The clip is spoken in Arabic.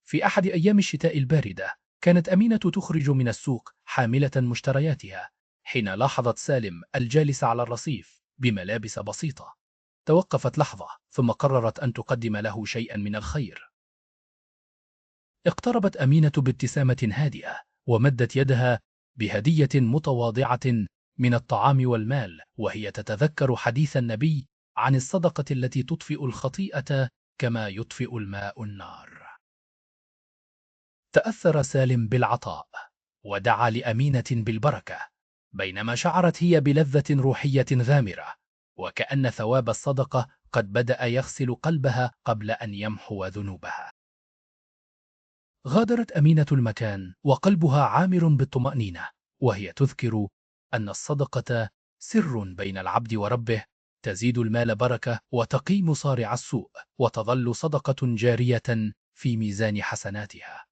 في أحد أيام الشتاء الباردة، كانت أمينة تخرج من السوق حاملة مشترياتها، حين لاحظت سالم الجالس على الرصيف بملابس بسيطة. توقفت لحظة ثم قررت أن تقدم له شيئا من الخير. اقتربت أمينة بابتسامة هادئة ومدت يدها بهدية متواضعة من الطعام والمال، وهي تتذكر حديث النبي عن الصدقة التي تطفئ الخطيئة كما يطفئ الماء النار. تأثر سالم بالعطاء ودعا لأمينة بالبركة، بينما شعرت هي بلذة روحية غامرة، وكأن ثواب الصدقة قد بدأ يغسل قلبها قبل أن يمحو ذنوبها. غادرت أمينة المكان وقلبها عامر بالطمأنينة، وهي تذكر أن الصدقة سر بين العبد وربه، تزيد المال بركة وتقي مصارع السوء، وتظل صدقة جارية في ميزان حسناتها.